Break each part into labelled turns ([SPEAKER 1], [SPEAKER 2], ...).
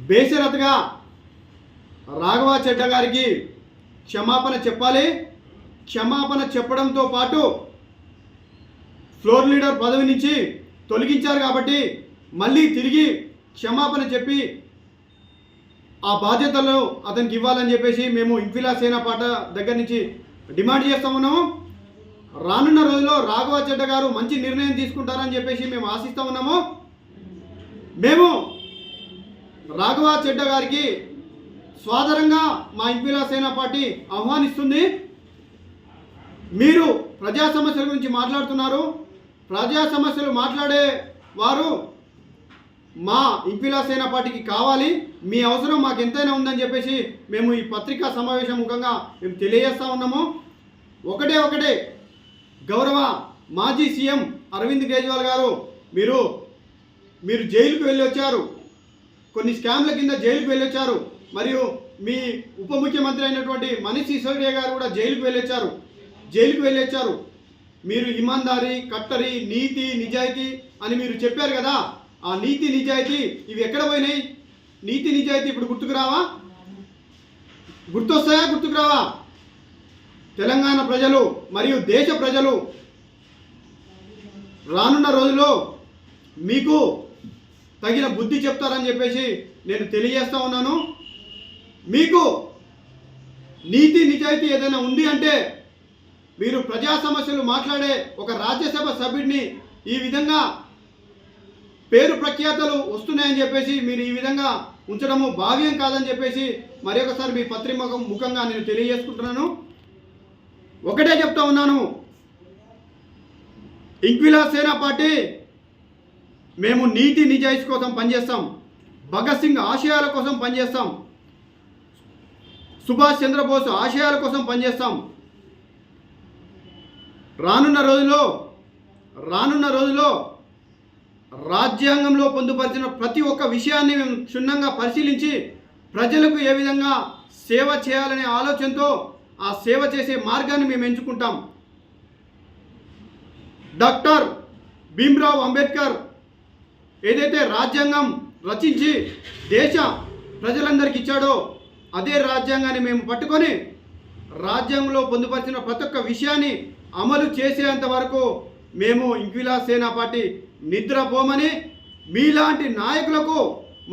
[SPEAKER 1] బేషరతుగా రాఘవ చెడ్డ గారికి క్షమాపణ చెప్పాలి. క్షమాపణ చెప్పడంతో పాటు ఫ్లోర్ లీడర్ పదవి నుంచి తొలగించారు కాబట్టి మళ్ళీ తిరిగి క్షమాపణ చెప్పి ఆ బాధ్యతలను అతనికి ఇవ్వాలని చెప్పేసి మేము ఇంక్విలాబ్ సేన పార్టీ దగ్గర నుంచి డిమాండ్ చేస్తూ ఉన్నాము. రానున్న రోజుల్లో రాఘవ చెడ్డ గారు మంచి నిర్ణయం తీసుకుంటారని చెప్పేసి మేము ఆశిస్తూ ఉన్నాము. మేము రాఘవ చెడ్డ గారికి స్వాదరంగా మా ఇంక్విలాబ్ సేన పార్టీ ఆహ్వానిస్తుంది. మీరు ప్రజా సమస్యల గురించి మాట్లాడుతున్నారు. ప్రజా సమస్యలు మాట్లాడే వారు మా ఇంక్విలాబ్ సేన పార్టీకి కావాలి. మీ అవసరం మాకు ఎంతైనా ఉందని చెప్పేసి మేము ఈ పత్రికా సమావేశం ముఖంగా మేము తెలియజేస్తూ ఉన్నాము. ఒకటే గౌరవ మాజీ సీఎం అరవింద్ కేజ్రీవాల్ గారు మీరు జైలుకు వెళ్ళి వచ్చారు. కొన్ని స్కామ్ల కింద జైలుకు వెళ్ళి వచ్చారు. మరియు మీ ఉప ముఖ్యమంత్రి అయినటువంటి మనీష్ సిసోడియా గారు కూడా జైలుకు వెళ్ళి వచ్చారు. మీరు ఇమాందారీ, కట్టరి, నీతి, నిజాయితీ అని మీరు చెప్పారు కదా. ఆ నీతి నిజాయితీ ఇవి ఎక్కడ పోయినాయి? నీతి నిజాయితీ ఇప్పుడు గుర్తొస్తాయా? తెలంగాణ ప్రజలు మరియు దేశ ప్రజలు రానున్న రోజుల్లో మీకు తగిన బుద్ధి చెప్తారని చెప్పేసి నేను తెలియజేస్తా ఉన్నాను. మీకు నీతి నిజాయితీ ఏదైనా ఉంది అంటే మీరు ప్రజా సమస్యలు మాట్లాడే ఒక రాజ్యసభ సభ్యుడిని ఈ విధంగా పేరు ప్రఖ్యాతలు వస్తున్నాయని చెప్పేసి మీరు ఈ విధంగా ఉంచడము భావ్యం కాదని చెప్పేసి మరొకసారి మీ పత్రిక ముఖంగా నేను తెలియజేసుకుంటున్నాను. ఒకటే చెప్తా ఉన్నాను, ఇంక్విలాబ్ సేన పార్టీ మేము నీతి నిజాయితీ కోసం పనిచేస్తాం. భగత్ సింగ్ ఆశయాల కోసం పనిచేస్తాం. సుభాష్ చంద్రబోస్ ఆశయాల కోసం పనిచేస్తాం. రానున్న రోజుల్లో రాజ్యాంగంలో పొందుపరిచిన ప్రతి ఒక్క విషయాన్ని మేము క్షుణ్ణంగా పరిశీలించి ప్రజలకు ఏ విధంగా సేవ చేయాలనే ఆలోచనతో ఆ సేవ చేసే మార్గాన్ని మేము ఎంచుకుంటాం. డాక్టర్ భీమ్రావ్ అంబేద్కర్ ఏదైతే రాజ్యాంగం రచించి దేశ ప్రజలందరికీ ఇచ్చాడో అదే రాజ్యాంగాన్ని మేము పట్టుకొని రాజ్యాంగంలో పొందుపరిచిన ప్రతి ఒక్క విషయాన్ని అమలు చేసేంత వరకు మేము ఇంక్విలాబ్ సేన పార్టీ నిద్రపోమని మీలాంటి నాయకులకు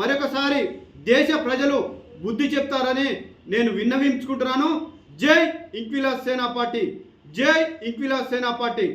[SPEAKER 1] మరొకసారి దేశ ప్రజలు బుద్ధి చెప్తారని నేను విన్నవించుకుంటున్నాను. జై ఇంక్విలాబ్ సేన పార్టీ, జై ఇంక్విలాబ్ సేన పార్టీ.